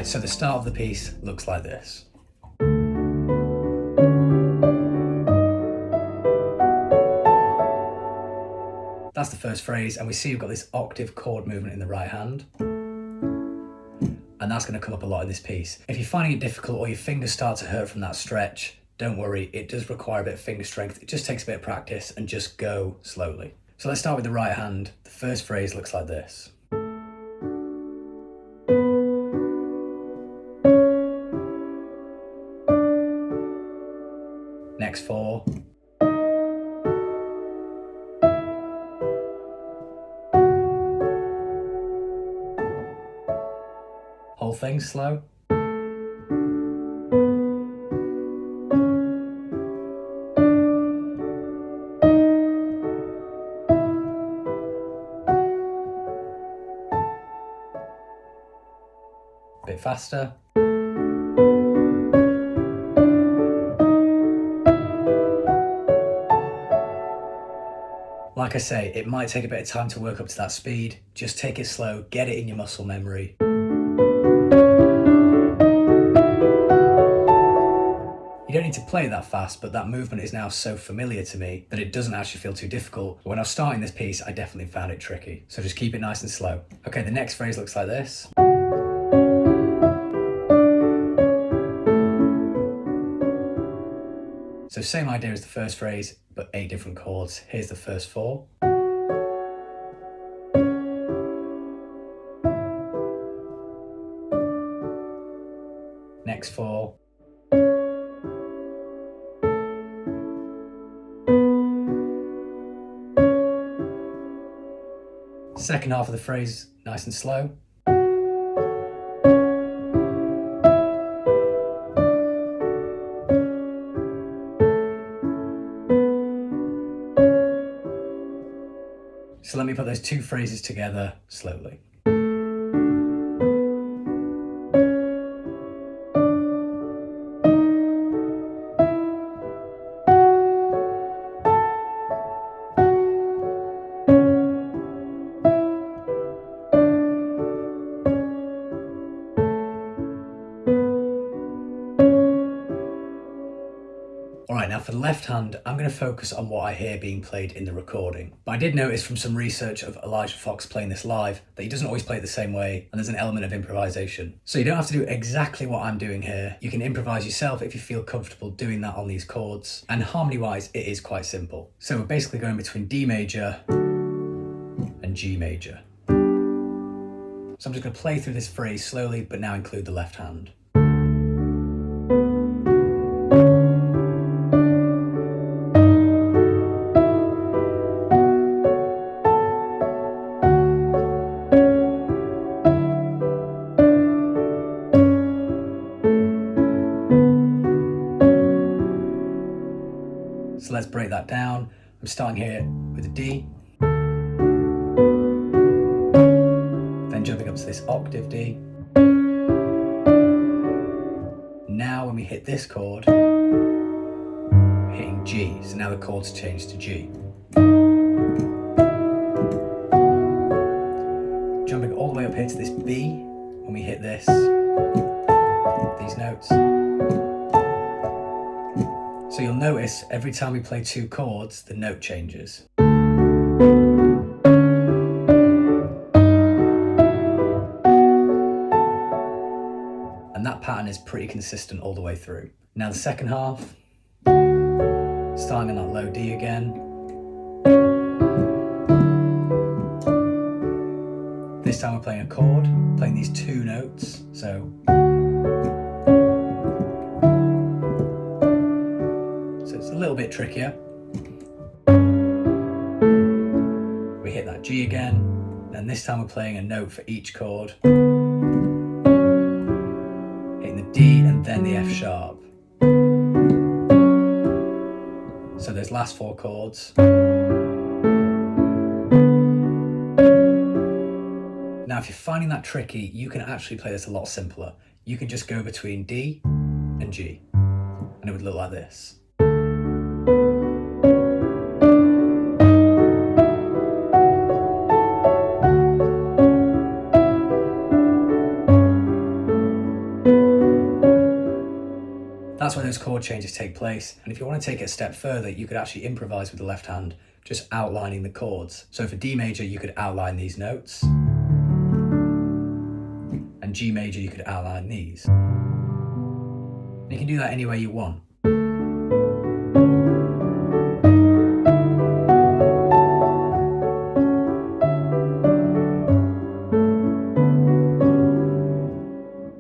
Right, so the start of the piece looks like this. That's the first phrase, and we see we've got this octave chord movement in the right hand. And that's going to come up a lot in this piece. If you're finding it difficult or your fingers start to hurt from that stretch, don't worry, it does require a bit of finger strength. It just takes a bit of practice, and just go slowly. So let's start with the right hand. The first phrase looks like this. Next 4. Whole thing slow. A bit faster. Like I say, it might take a bit of time to work up to that speed. Just take it slow, get it in your muscle memory. You don't need to play that fast, but that movement is now so familiar to me that it doesn't actually feel too difficult. But when I was starting this piece, I definitely found it tricky. So just keep it nice and slow. Okay, the next phrase looks like this. So same idea as the first phrase, but 8 different chords. Here's the first 4. Next 4. Second half of the phrase, nice and slow. So let me put those 2 phrases together slowly. Alright, now for the left hand, I'm going to focus on what I hear being played in the recording. But I did notice from some research of Elijah Fox playing this live that he doesn't always play it the same way, and there's an element of improvisation. So you don't have to do exactly what I'm doing here. You can improvise yourself if you feel comfortable doing that on these chords. And harmony-wise, it is quite simple. So we're basically going between D major and G major. So I'm just going to play through this phrase slowly, but now include the left hand. So let's break that down. I'm starting here with a D, then jumping up to this octave D. Now when we hit this chord, we're hitting G, so now the chord's changed to G. Jumping all the way up here to this B, when we hit this, these notes. So you'll notice every time we play 2 chords, the note changes. And that pattern is pretty consistent all the way through. Now the second half, starting on that low D again. This time we're playing a chord, playing these 2 notes, so it's a little bit trickier. We hit that G again, and this time we're playing a note for each chord. Hitting the D and then the F sharp. So those last 4 chords. Now if you're finding that tricky, you can actually play this a lot simpler. You can just go between D and G, and it would look like this. that's where those chord changes take place. And if you want to take it a step further, you could actually improvise with the left hand, just outlining the chords. So for D major, you could outline these notes. And G major, you could outline these. And you can do that any way you want.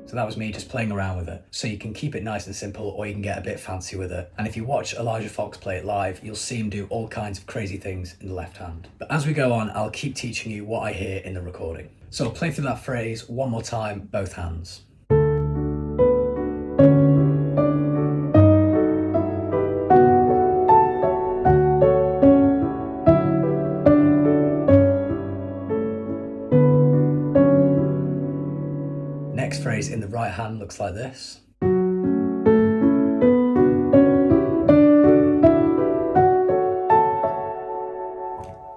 So that was me just playing around with it. So you can keep it nice and simple, or you can get a bit fancy with it. And if you watch Elijah Fox play it live, you'll see him do all kinds of crazy things in the left hand. But as we go on, I'll keep teaching you what I hear in the recording. So I'll play through that phrase one more time, both hands. Next phrase in the right hand looks like this.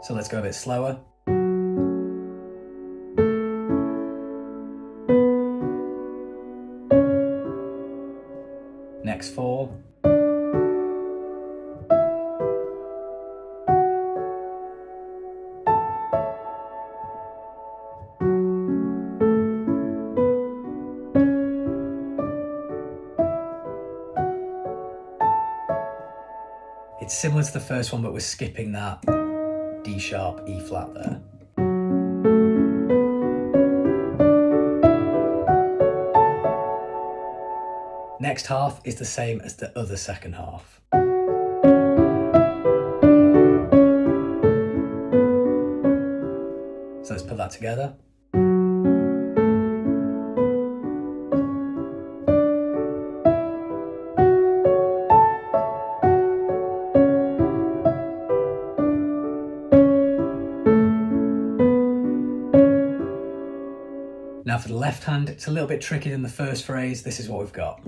So let's go a bit slower. Next four. It's similar to the first one, but we're skipping that D sharp, E flat there. Next half is the same as the other second half. So let's put that together. Now for the left hand, it's a little bit trickier than the first phrase. This is what we've got.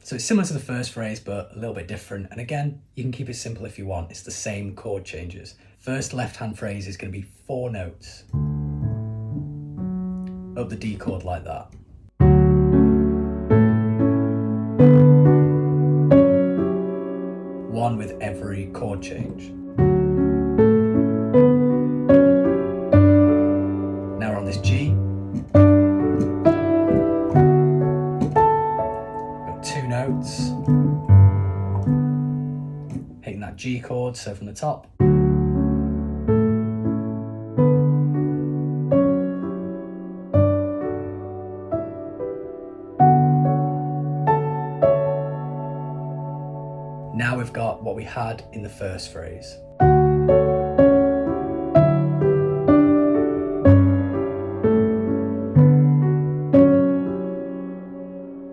So it's similar to the first phrase, but a little bit different. And again, you can keep it simple if you want. It's the same chord changes. First left hand phrase is going to be 4 notes up the D chord like that. One with every chord change. Now we're on this G. Got 2 notes. Hitting that G chord, so from the top. Now we've got what we had in the first phrase.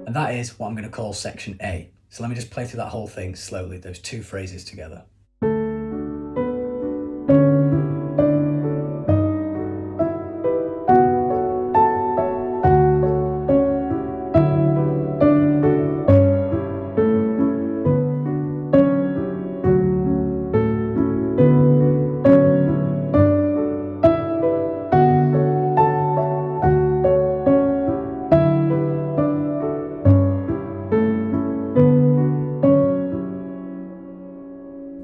And that is what I'm going to call section A. So let me just play through that whole thing slowly, those 2 phrases together.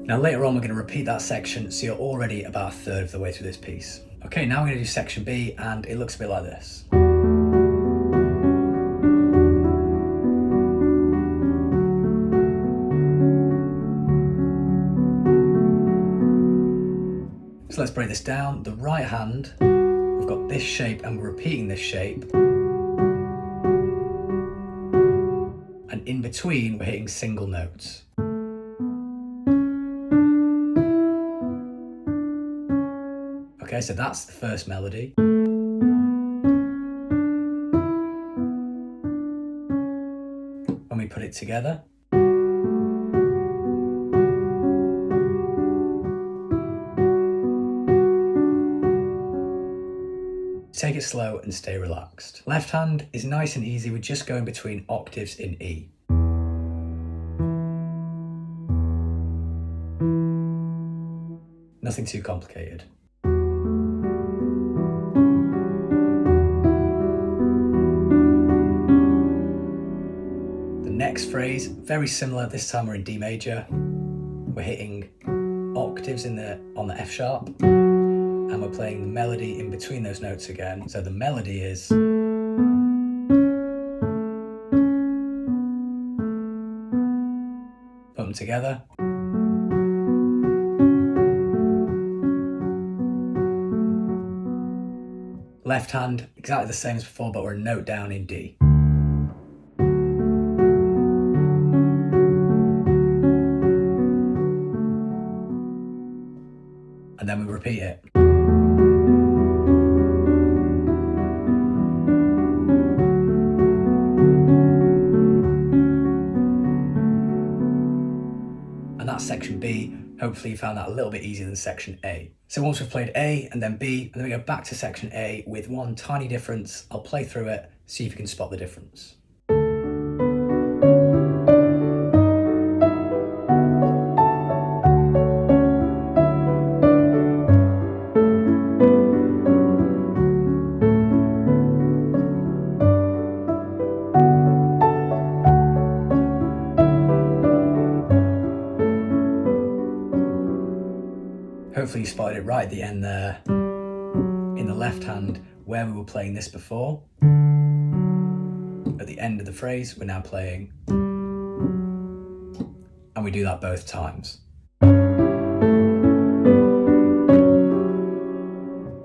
Now later on we're going to repeat that section, so you're already about a third of the way through this piece. Okay, now we're going to do section B, and it looks a bit like this. So let's break this down. The right hand, we've got this shape and we're repeating this shape. And in between we're hitting single notes. Okay, so that's the first melody. When we put it together. Take it slow and stay relaxed. Left hand is nice and easy, we're just going between octaves in E. Nothing too complicated. The next phrase, very similar, this time we're in D major. We're hitting octaves on the F sharp, and we're playing the melody in between those notes again. So the melody is put them together. Left hand, exactly the same as before, but we're a note down in D. And then we repeat it. And that's section B. Hopefully you found that a little bit easier than section A. So once we've played A and then B, and then we go back to section A with one tiny difference. I'll play through it, see if you can spot the difference. Hopefully you spotted it right at the end there, in the left hand, where we were playing this before. At the end of the phrase, we're now playing, and we do that both times.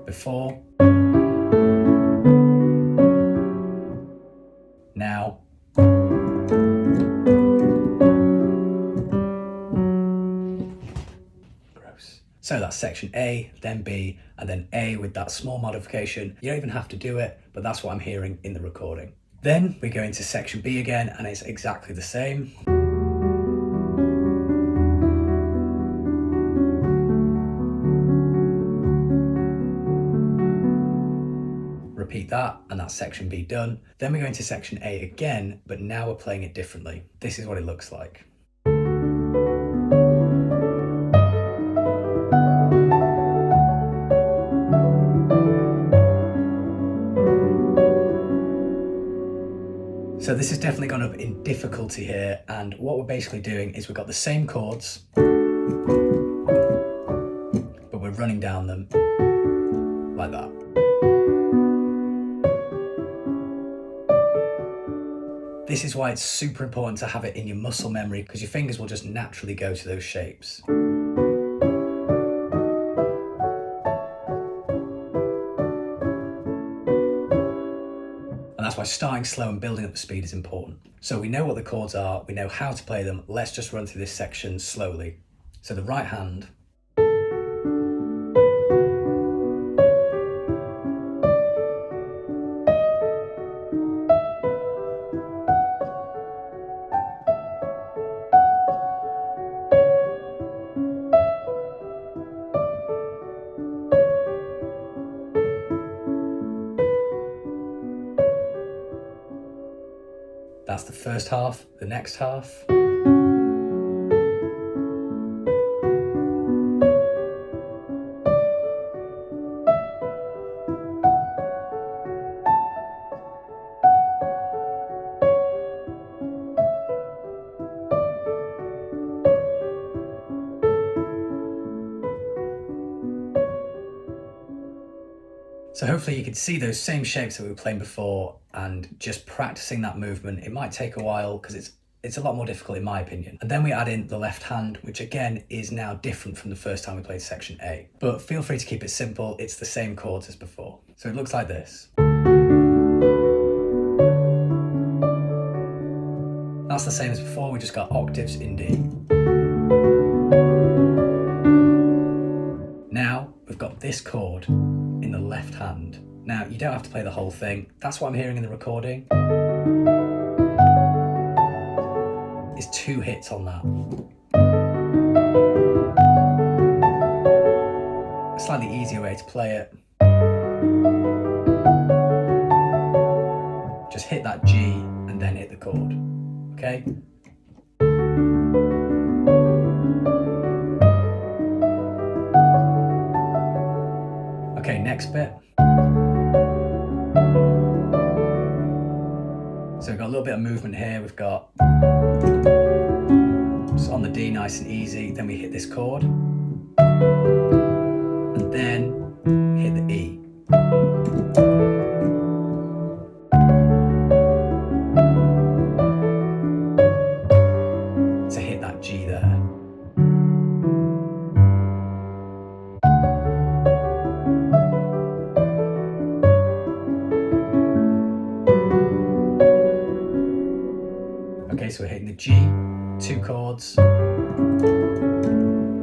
Before, now, gross. So that's section A, then B, and then A with that small modification. You don't even have to do it, but that's what I'm hearing in the recording. Then we go into section B again, and it's exactly the same. Repeat that, and that's section B done. Then we go into section A again, but now we're playing it differently. This is what it looks like. So this has definitely gone up in difficulty here, and what we're basically doing is we've got the same chords, but we're running down them like that. This is why it's super important to have it in your muscle memory, because your fingers will just naturally go to those shapes. That's why starting slow and building up the speed is important. So we know what the chords are, we know how to play them. Let's just run through this section slowly. So the right hand, that's the first half. The next half, so hopefully you can see those same shapes that we were playing before, and just practicing that movement. It might take a while because it's a lot more difficult in my opinion. And then we add in the left hand, which again is now different from the first time we played section A. But feel free to keep it simple, it's the same chords as before. So it looks like this. That's the same as before, we just got octaves in D. Now we've got this chord in the left hand. Now you don't have to play the whole thing, that's what I'm hearing in the recording. It's 2 hits on that. A slightly easier way to play it. Just hit that G and then hit the chord, okay? next bit. So we've got a little bit of movement here. We've got just on the D, nice and easy. Then we hit this chord, and then hit the E. To hit that G there. Okay, so we're hitting the G, 2 chords,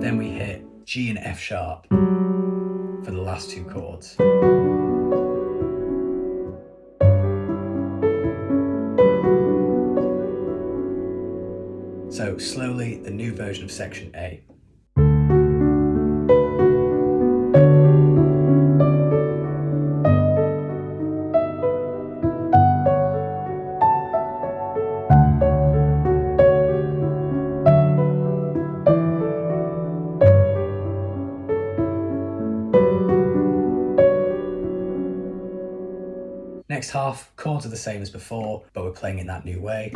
then we hit G and F sharp for the last 2 chords. So slowly, the new version of section A. Next half, chords are the same as before, but we're playing in that new way.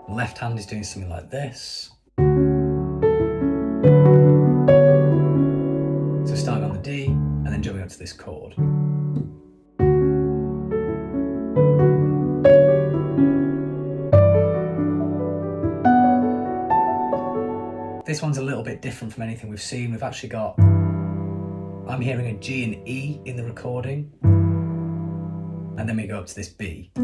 The left hand is doing something like this. So starting on the D, and then jumping up to this chord. This one's a little bit different from anything we've seen. We've actually got, I'm hearing a G and E in the recording, and then we go up to this B. So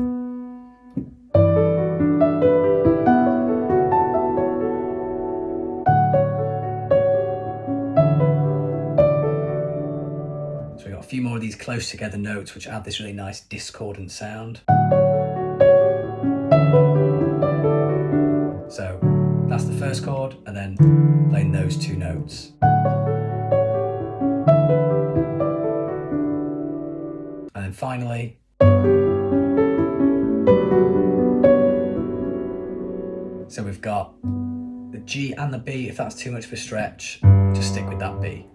we've got a few more of these close together notes which add this really nice discordant sound. So that's the first chord, and then playing those 2 notes. And then finally, so we've got the G and the B. If that's too much of a stretch, just stick with that B.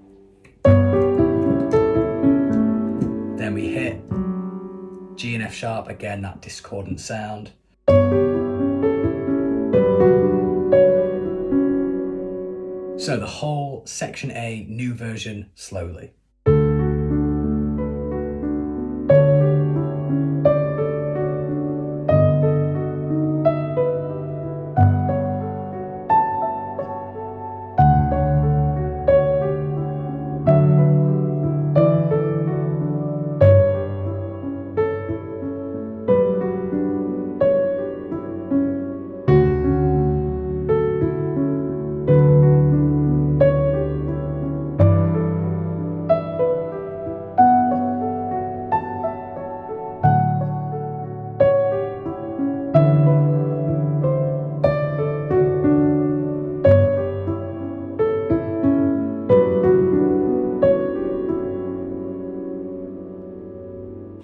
Then we hit G and F sharp, again that discordant sound. So the whole section A, new version, slowly.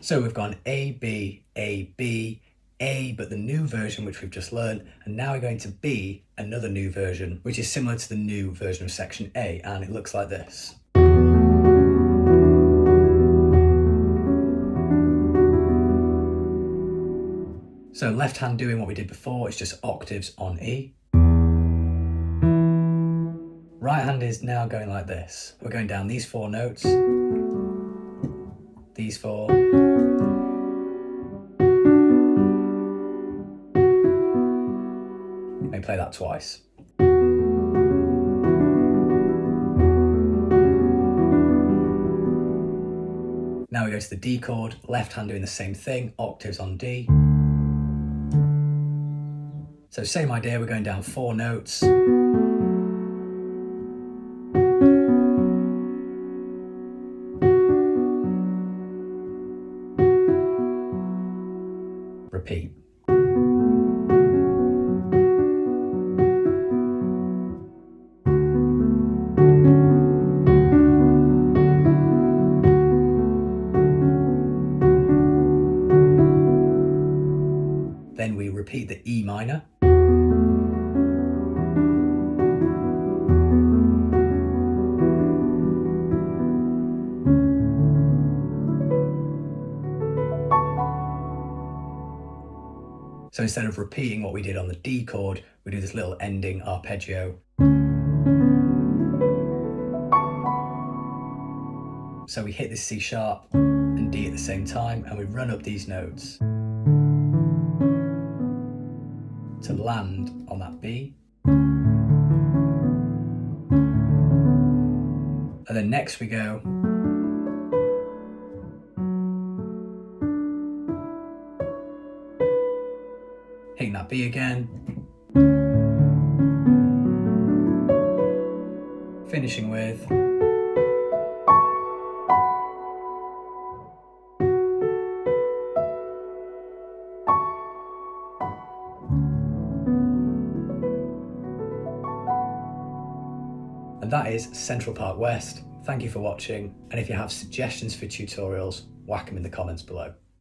So we've gone A, B, A, B, A, but the new version which we've just learned, and now we're going to B, another new version, which is similar to the new version of section A, and it looks like this. So left hand doing what we did before, it's just octaves on E. Right hand is now going like this. We're going down these 4 notes, these 4, and play that twice. Now we go to the D chord, left hand doing the same thing, octaves on D. So same idea, we're going down 4 notes. Repeat. Then we repeat the E minor. So instead of repeating what we did on the D chord, we do this little ending arpeggio. So we hit this C sharp and D at the same time, and we run up these notes to land on that B. And then next we go hitting that B again, finishing with and that is Central Park West. Thank you for watching, and if you have suggestions for tutorials, whack them in the comments below.